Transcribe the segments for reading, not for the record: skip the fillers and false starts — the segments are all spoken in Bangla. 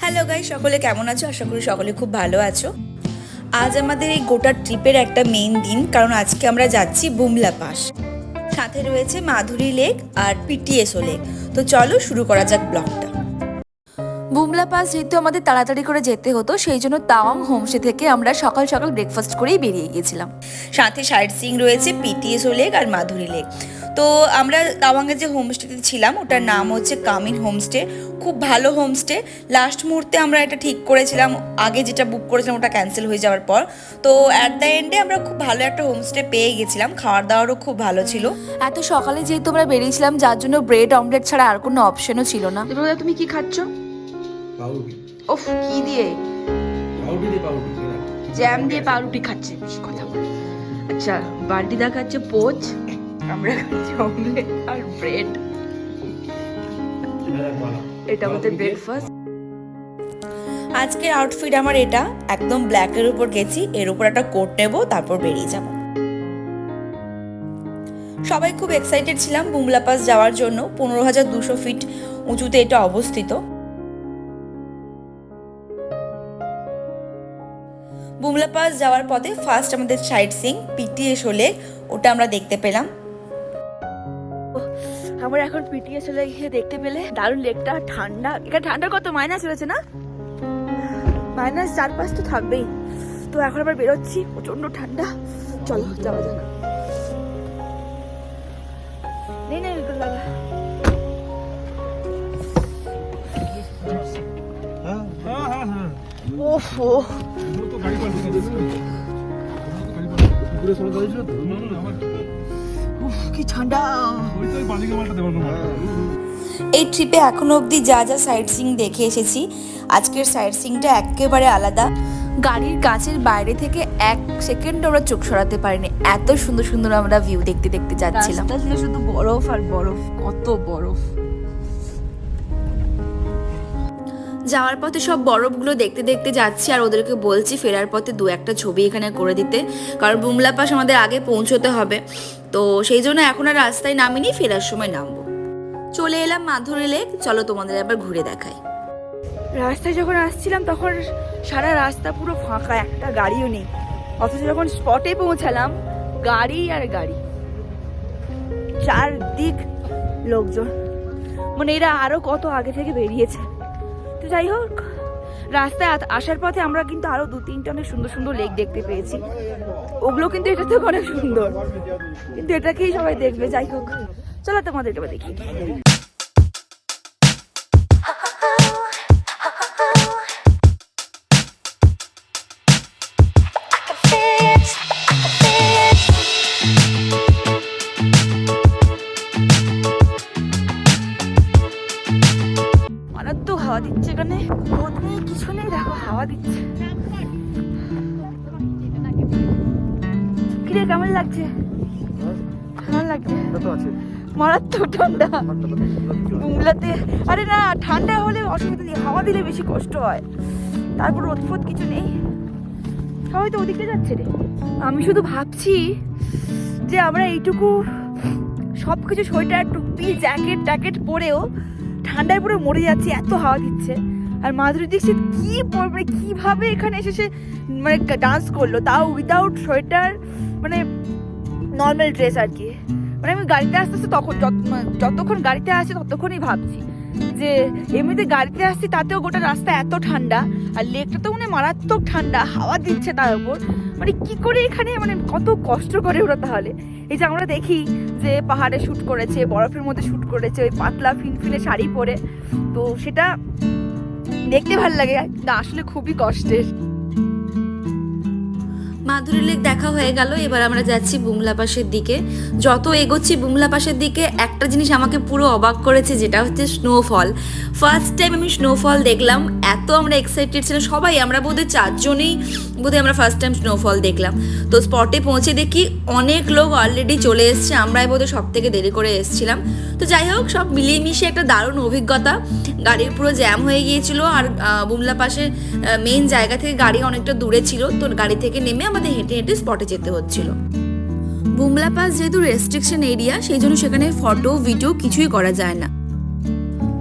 হ্যালো গাইস, সকলে কেমন আছো? আশা করি সকলে খুব ভালো আছো। আজ আমাদের এই গোটা ট্রিপের একটা মেইন দিন, কারণ আজকে আমরা যাচ্ছি বুমলা পাস। সাথে রয়েছে মাধুরী লেক আর পিটিএসও লেক। তো চলো শুরু করা যাক ব্লগটা। বুমলা পাস যেহেতু আমাদের তাড়াতাড়ি করে যেতে হতো, সেই জন্য তাওয়াং হোমস্টে থেকে আমরা সকাল সকাল ব্রেকফাস্ট করেই বেরিয়ে গিয়েছিলাম। সাথে সাইট সিইং রয়েছে পিটিএসও লেক আর মাধুরী লেক। তো আমরা তাওয়াংয়ে যে হোমস্টেতে ছিলাম ওটার নাম হচ্ছে কামিন হোমস্টে। খুব ভালো হোমস্টে। লাস্ট মুহূর্তে আমরা এটা ঠিক করেছিলাম, আগে যেটা বুক করেছিলাম ওটা ক্যান্সেল হয়ে যাওয়ার পর। তো অ্যাট দ্য এন্ডে আমরা খুব ভালো একটা হোমস্টে পেয়ে গেছিলাম। খাওয়ার দাওয়ারও খুব ভালো ছিল। এত সকালে যেহেতু আমরা বেরিয়েছিলাম, যার জন্য ব্রেড অমলেট ছাড়া আর কোনো অপশনও ছিল না। তুমি কি খাচ্ছ? পাউরুটি। ওফ, কি দিয়ে? পাউরুটি জ্যাম দিয়ে পাউরুটি খাচ্ছে, বেশি কথা বলে। আচ্ছা, বান্টিদা খাচ্ছে পোচ, আমরা খাচ্ছি অমলেট আর ব্রেড। এটা আমাদের ব্রেকফাস্ট। আজকের আউটফিট আমার এটা, একদম ব্ল্যাকের উপর গেছি, এর উপর একটা কোট নেব, তারপর বেরিয়ে যাব। সবাই খুব এক্সাইটেড ছিলাম বুমলা পাস যাওয়ার জন্য। 15,200 ফিট উঁচুতে এটা অবস্থিত। বুমলা পাস যাওয়ার পথে ফার্স্ট আমাদের সাইট সিইং পিটিএসও লেক, ওটা আমরা দেখতে পেলাম। আমরা এখন পিটিএসও লেক দেখতে পেলে দারুণ। লেকটা ঠান্ডা, এখানে ঠান্ডা কত মাইনাস রয়েছে না, -4-5 তো থাকবেই। তো এখন আবার বেরোচ্ছি, প্রচন্ড ঠান্ডা। চলো যাওয়া যাক। নেই নেই বিলকুল লাগা। ওফো, কি ঠান্ডা। এই ট্রিপে এখনো অবধি যা যা সাইট সিইং দেখে এসেছি, আজকের সাইট সিইংটা একেবারে আলাদা। গাড়ির কাছের বাইরে থেকে এক সেকেন্ড আমরা চোখ সরাতে পারিনি, এত সুন্দর সুন্দর আমরা ভিউ দেখতে দেখতে যাচ্ছিলাম। শুধু বরফ আর বরফ, কত বরফ। যাওয়ার পথে সব বরফগুলো দেখতে দেখতে যাচ্ছি, আর ওদেরকে বলছি ফেরার পথে 2-1টা ছবি এখানে করে দিতে, কারণ বুমলা পাস আমাদের আগে পৌঁছতে হবে। তো সেই জন্য এখন আর রাস্তায় নামিনি, ফেরার সময় নামবো। চলে এলাম মাধুরী লেক, চলো তোমাদের আবার ঘুরে দেখাই। রাস্তায় যখন আসছিলাম তখন সারা রাস্তা পুরো ফাঁকা, একটা গাড়িও নেই। অথচ যখন স্পটে পৌঁছালাম, গাড়ি আর গাড়ি, চারদিক লোকজন, মানে এরা আরো কত আগে থেকে বেরিয়েছে। তো যাই হোক, রাস্তায় আসার পথে আমরা কিন্তু আরো 2-3টা অনেক সুন্দর সুন্দর লেক দেখতে পেয়েছি। ওগুলো কিন্তু এটা তো অনেক সুন্দর, কিন্তু এটাকেই সবাই দেখবে। যাই হোক, চলো তোমাদেরকে দেখি। মারাত্মক হাওয়া দিচ্ছে এখানে, রোদ নেই কিছু নেই, দেখো হাওয়া দিচ্ছে। কিরে কেমন লাগছে? কেমন লাগছে? মারাত্মক ঠান্ডা বুমলাতে। আরে না, ঠান্ডা হলে অসুবিধা নেই, হাওয়া দিলে বেশি কষ্ট হয়। তারপর রোদ ফোদ কিছু নেই, সবাই তো ওদিকে যাচ্ছে রে। আমি শুধু ভাবছি যে আমরা এইটুকু সবকিছু সোয়েটার টুপি জ্যাকেট ট্যাকেট পরেও ঠান্ডায় পুরো মরে যাচ্ছি, এত হাওয়া দিচ্ছে। আর মাধুরী দীক্ষিত কি পরবে, কিভাবে এখানে এসে সে মানে ডান্স করলো, তাও উইদাউট সোয়েটার, মানে নর্মাল ড্রেস আর কি। মানে আমি গাড়িতে আসতে আসতে তখন যতক্ষণ গাড়িতে আসছি ততক্ষণই ভাবছি যে এমনিতে গাড়িতে আসছি তাতেও গোটা রাস্তা এত ঠান্ডা, আর লেকটা তো মানে মারাত্মক ঠান্ডা, হাওয়া দিচ্ছে তার উপর। মানে কি করে এখানে, মানে কত কষ্ট করে ওরা তাহলে। এই যে আমরা দেখি যে পাহাড়ে শ্যুট করেছে, বরফের মধ্যে শ্যুট করেছে, ওই পাতলা ফিনফিনে শাড়ি পরে, তো সেটা দেখতে ভালো লাগে, কিন্তু আসলে খুবই কষ্টের। মাধুরী লেক দেখা হয়ে গেল, এবার আমরা যাচ্ছি বুমলা পাসের দিকে। যত এগোচ্ছি বুমলা পাসের দিকে, একটা জিনিস আমাকে পুরো অবাক করেছে, যেটা হচ্ছে স্নোফল। ফার্স্ট টাইম আমি স্নোফল দেখলাম, এত আমরা এক্সাইটেড ছিলাম সবাই। আমরা বোধহয় 4 জনেই আমরা ফার্স্ট টাইম স্নোফল দেখলাম। তো স্পটে পৌঁছে দেখি অনেক লোক অলরেডি চলে এসছে, আমরাই বোধহয় সব থেকে দেরি করে এসেছিলাম। তো যাই হোক, সব মিলিয়ে মিশিয়ে একটা দারুণ অভিজ্ঞতা। গাড়ির পুরো জ্যাম হয়ে গিয়েছিল, আর বুমলা পাসের মেইন জায়গা থেকে গাড়ি অনেকটা দূরে ছিল, তো গাড়ি থেকে নেমে আমাদের হেঁটে হেঁটে স্পটে যেতে হচ্ছিল। বুমলা পাস যেহেতু রেস্ট্রিকশন এরিয়া, সেই জন্য সেখানে ফটো ভিডিও কিছুই করা যায় না।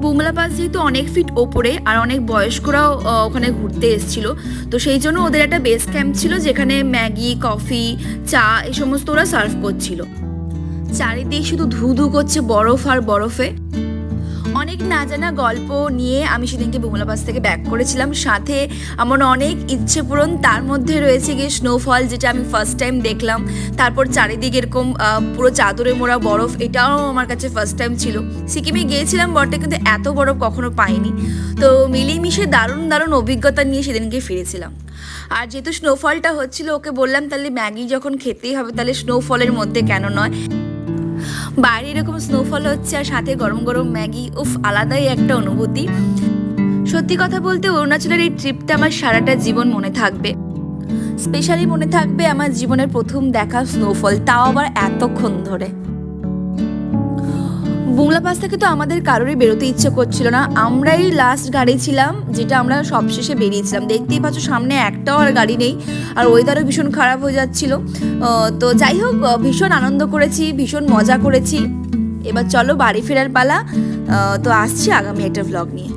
বুমলা পাস যেহেতু অনেক ফিট ওপরে আর অনেক বয়স্করাও ওখানে ঘুরতে এসেছিল, তো সেই জন্য ওদের একটা বেস ক্যাম্প ছিল যেখানে ম্যাগি, কফি, চা এই সমস্ত ওরা সার্ভ করছিল। চারিদিক শুধু ধু ধু করছে বরফ আর বরফে। অনেক না জানা গল্প নিয়ে আমি সেদিনকে বুমলা পাস থেকে ব্যাক করেছিলাম, সাথে আমার অনেক ইচ্ছে পূরণ। তার মধ্যে রয়েছে গিয়ে স্নোফল, যেটা আমি ফার্স্ট টাইম দেখলাম। তারপর চারিদিকে এরকম পুরো চাদরে মোড়া বরফ, এটাও আমার কাছে ফার্স্ট টাইম ছিল। সিকিমে গিয়েছিলাম বটে, কিন্তু এত বরফ কখনো পাইনি। তো মিলেমিশে দারুণ দারুণ অভিজ্ঞতা নিয়ে সেদিনকে ফিরেছিলাম। আর যেহেতু স্নোফলটা হচ্ছিল, ওকে বললাম তাহলে ম্যাগি যখন খেতেই হবে তাহলে স্নোফলের মধ্যে কেন নয়। বাইরে এরকম স্নোফল হচ্ছে আর সাথে গরম গরম ম্যাগি, উফ, আলাদাই একটা অনুভূতি। সত্যি কথা বলতে অরুণাচলের এই ট্রিপটা আমার সারাটা জীবন মনে থাকবে। স্পেশালি মনে থাকবে আমার জীবনের প্রথম দেখা স্নোফল, তাও আবার এতক্ষণ ধরে। বুমলা পাস থেকে তো আমাদের কারোরই বেরোতে ইচ্ছে করছিল না, আমরাই লাস্ট গাড়ি ছিলাম যেটা আমরা সবশেষে বেরিয়েছিলাম। দেখতেই পাচ্ছ সামনে একটাও আর গাড়ি নেই, আর ওয়েদারও ভীষণ খারাপ হয়ে যাচ্ছিল। তো যাই হোক, ভীষণ আনন্দ করেছি, ভীষণ মজা করেছি। এবার চলো বাড়ি ফেরার পালা। তো আসছি আগামী একটা ভ্লগ নিয়ে।